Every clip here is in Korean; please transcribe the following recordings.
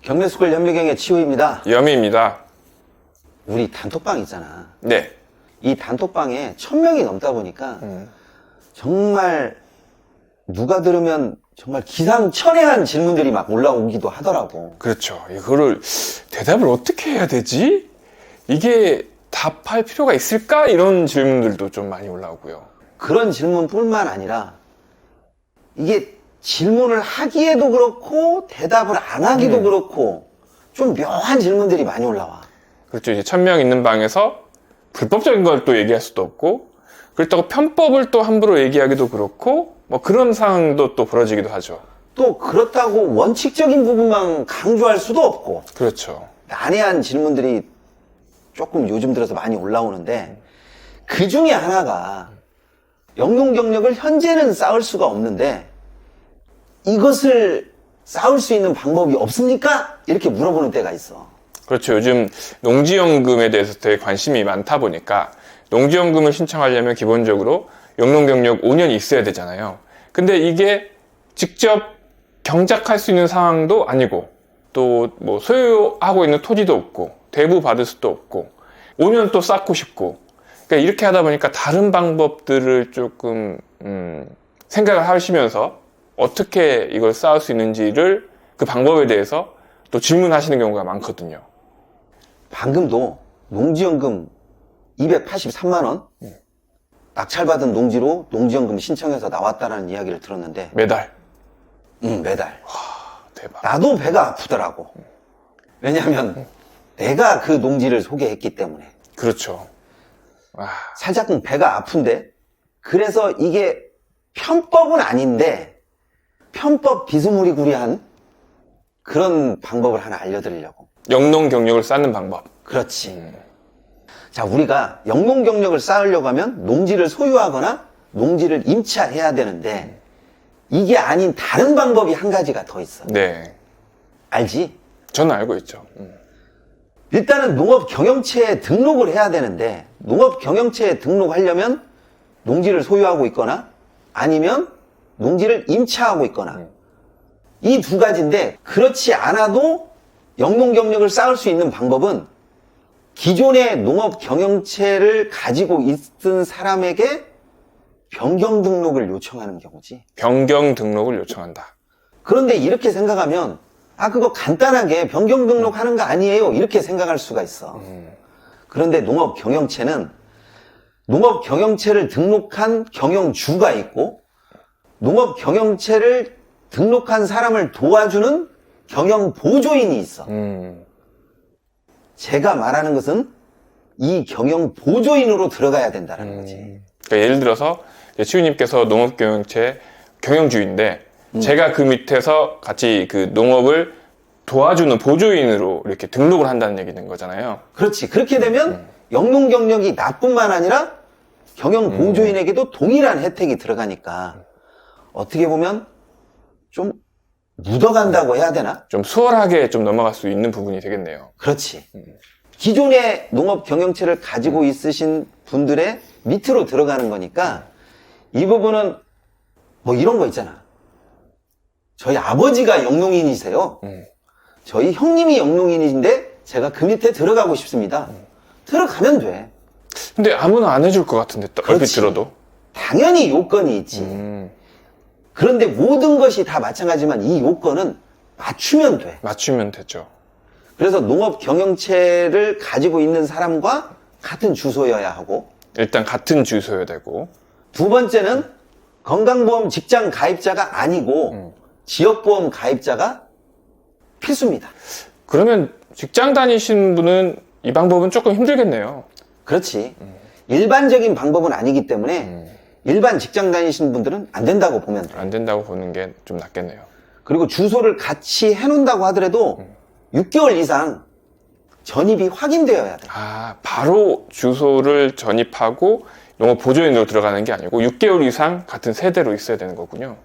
경매스쿨 현미경의 치우입니다. 여미입니다. 우리 단톡방 있잖아. 네. 이 단톡방에 1000명이 넘다 보니까 정말 누가 들으면 정말 기상천외한 질문들이 막 올라오기도 하더라고. 그렇죠. 이거를 대답을 어떻게 해야 되지? 이게 답할 필요가 있을까? 이런 질문들도 좀 많이 올라오고요. 그런 질문뿐만 아니라 이게 질문을 하기에도 그렇고 대답을 안 하기도 그렇고 좀 묘한 질문들이 많이 올라와. 그렇죠. 이제 1000명 있는 방에서 불법적인 걸 또 얘기할 수도 없고, 그렇다고 편법을 또 함부로 얘기하기도 그렇고, 뭐 그런 상황도 또 벌어지기도 하죠. 또 그렇다고 원칙적인 부분만 강조할 수도 없고. 그렇죠. 난해한 질문들이 조금 요즘 들어서 많이 올라오는데, 그 중에 하나가 영농 경력을 현재는 쌓을 수가 없는데 이것을 쌓을 수 있는 방법이 없습니까? 이렇게 물어보는 때가 있어. 그렇죠. 요즘 농지연금에 대해서 되게 관심이 많다 보니까 농지연금을 신청하려면 기본적으로 영농 경력 5년이 있어야 되잖아요. 근데 이게 직접 경작할 수 있는 상황도 아니고, 또 뭐 소유하고 있는 토지도 없고, 대부 받을 수도 없고, 5년 또 쌓고 싶고, 그러니까 이렇게 하다 보니까 다른 방법들을 조금 생각을 하시면서 어떻게 이걸 쌓을 수 있는지를, 그 방법에 대해서 또 질문하시는 경우가 많거든요. 방금도 농지연금 283만 원 낙찰받은 농지로 농지연금 신청해서 나왔다는 이야기를 들었는데, 매달. 매달. 대박. 나도 배가 아프더라고. 왜냐하면 내가 그 농지를 소개했기 때문에. 그렇죠. 와, 살짝 배가 아픈데, 그래서 이게 편법은 아닌데 편법 비스무리구리한 그런 방법을 하나 알려드리려고. 영농 경력을 쌓는 방법. 그렇지. 자, 우리가 영농 경력을 쌓으려고 하면 농지를 소유하거나 농지를 임차해야 되는데, 이게 아닌 다른 방법이 한 가지가 더 있어. 네. 알지? 저는 알고 있죠. 일단은 농업 경영체에 등록을 해야 되는데, 농업 경영체에 등록하려면 농지를 소유하고 있거나 아니면 농지를 임차하고 있거나, 이 두 가지인데, 그렇지 않아도 영농 경력을 쌓을 수 있는 방법은 기존의 농업 경영체를 가지고 있던 사람에게 변경 등록을 요청하는 경우지. 변경 등록을 요청한다. 그런데 이렇게 생각하면, 그거 간단하게 변경 등록하는 거 아니에요, 이렇게 생각할 수가 있어. 그런데 농업 경영체는 농업 경영체를 등록한 경영주가 있고, 농업 경영체를 등록한 사람을 도와주는 경영 보조인이 있어. 제가 말하는 것은 이 경영 보조인으로 들어가야 된다는 거지. 그러니까 예를 들어서 치우님께서 농업경영체 경영주인데, 제가 그 밑에서 같이 그 농업을 도와주는 보조인으로 이렇게 등록을 한다는 얘기는 거잖아요. 그렇지. 그렇게 되면 영농 경력이 나뿐만 아니라 경영 보조인에게도 동일한 혜택이 들어가니까 어떻게 보면 좀 묻어간다고 해야 되나? 좀 수월하게 좀 넘어갈 수 있는 부분이 되겠네요. 그렇지. 기존의 농업 경영체를 가지고 있으신 분들의 밑으로 들어가는 거니까, 이 부분은 뭐 이런 거 있잖아. 저희 아버지가 영농인이세요. 저희 형님이 영농인인데 제가 그 밑에 들어가고 싶습니다. 들어가면 돼. 근데 아무나 안 해줄 것 같은데, 얼핏 그렇지. 들어도. 당연히 요건이 있지. 그런데 모든 것이 다 마찬가지지만 이 요건은 맞추면 돼. 맞추면 되죠. 그래서 농업 경영체를 가지고 있는 사람과 같은 주소여야 하고, 일단 같은 주소여야 되고. 두 번째는 건강보험 직장 가입자가 아니고 지역보험 가입자가 필수입니다. 그러면 직장 다니시는 분은 이 방법은 조금 힘들겠네요. 그렇지. 일반적인 방법은 아니기 때문에 일반 직장 다니시는 분들은 안 된다고 보면 돼. 안 된다고 보는 게 좀 낫겠네요. 그리고 주소를 같이 해놓는다고 하더라도 6개월 이상 전입이 확인되어야 돼. 바로 주소를 전입하고 농업 보조인으로 들어가는 게 아니고 6개월 이상 같은 세대로 있어야 되는 거군요.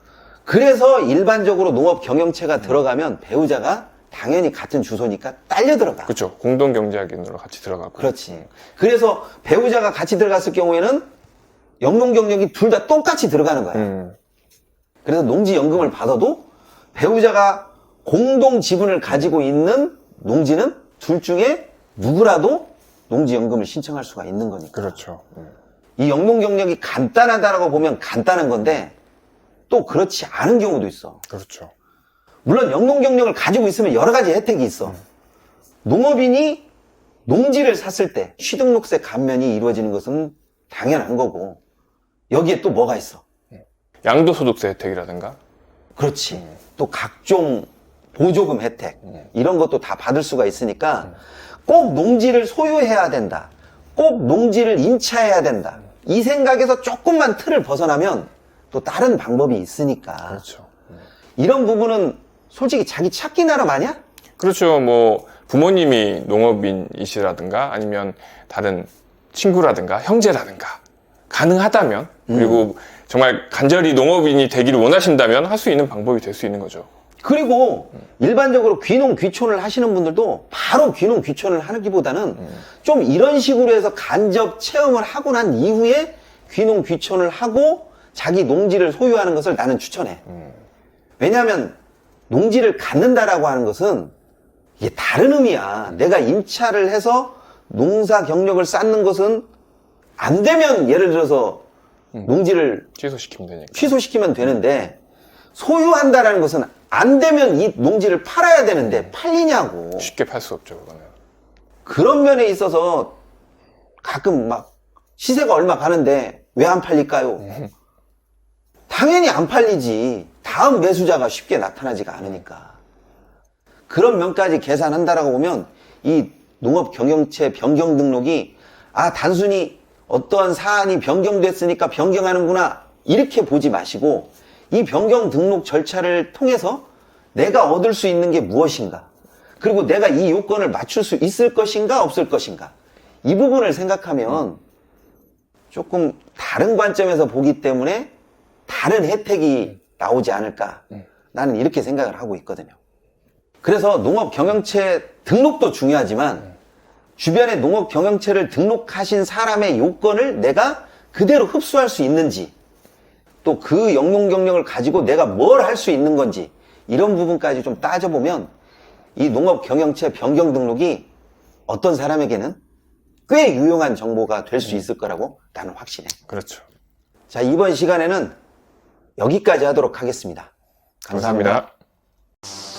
그래서 일반적으로 농업 경영체가 들어가면 배우자가 당연히 같은 주소니까 딸려 들어가. 그렇죠. 공동경제학인으로 같이 들어가고. 그렇지. 그래서 배우자가 같이 들어갔을 경우에는 영농 경력이 둘 다 똑같이 들어가는 거야. 그래서 농지연금을 받아도 배우자가 공동 지분을 가지고 있는 농지는 둘 중에 누구라도 농지연금을 신청할 수가 있는 거니까. 그렇죠. 이 영농 경력이 간단하다라고 보면 간단한 건데 또 그렇지 않은 경우도 있어. 그렇죠. 물론 영농 경력을 가지고 있으면 여러 가지 혜택이 있어. 농업인이 농지를 샀을 때 취등록세 감면이 이루어지는 것은 당연한 거고 여기에 또 뭐가 있어? 양도소득세 혜택이라든가. 그렇지. 또 각종 보조금 혜택 이런 것도 다 받을 수가 있으니까 꼭 농지를 소유해야 된다. 꼭 농지를 임차해야 된다. 이 생각에서 조금만 틀을 벗어나면 또 다른 방법이 있으니까. 그렇죠. 이런 부분은 솔직히 자기 찾기 나름 아니야? 그렇죠. 뭐 부모님이 농업인이시라든가 아니면 다른 친구라든가 형제라든가 가능하다면 그리고 정말 간절히 농업인이 되기를 원하신다면 할 수 있는 방법이 될 수 있는 거죠. 그리고 일반적으로 귀농 귀촌을 하시는 분들도 바로 귀농 귀촌을 하기보다는 좀 이런 식으로 해서 간접 체험을 하고 난 이후에 귀농 귀촌을 하고 자기 농지를 소유하는 것을 나는 추천해. 왜냐하면 농지를 갖는다라고 하는 것은 이게 다른 의미야. 내가 임차를 해서 농사 경력을 쌓는 것은 안 되면 예를 들어서 농지를 취소시키면 되니까. 취소시키면 되는데 소유한다라는 것은 안 되면 이 농지를 팔아야 되는데 팔리냐고. 쉽게 팔 수 없죠, 그거는. 그런 면에 있어서 가끔 막 시세가 얼마 가는데 왜 안 팔릴까요? 당연히 안 팔리지. 다음 매수자가 쉽게 나타나지가 않으니까. 그런 면까지 계산한다라고 보면 이 농업 경영체 변경 등록이 단순히 어떠한 사안이 변경됐으니까 변경하는구나 이렇게 보지 마시고 이 변경 등록 절차를 통해서 내가 얻을 수 있는 게 무엇인가, 그리고 내가 이 요건을 맞출 수 있을 것인가 없을 것인가, 이 부분을 생각하면 조금 다른 관점에서 보기 때문에 다른 혜택이 나오지 않을까, 나는 이렇게 생각을 하고 있거든요. 그래서 농업 경영체 등록도 중요하지만 주변에 농업 경영체를 등록하신 사람의 요건을 내가 그대로 흡수할 수 있는지, 또 그 영농 경력을 가지고 내가 뭘 할 수 있는 건지, 이런 부분까지 좀 따져보면 이 농업 경영체 변경 등록이 어떤 사람에게는 꽤 유용한 정보가 될 수 있을 거라고 나는 확신해. 그렇죠. 자, 이번 시간에는 여기까지 하도록 하겠습니다. 감사합니다. 감사합니다.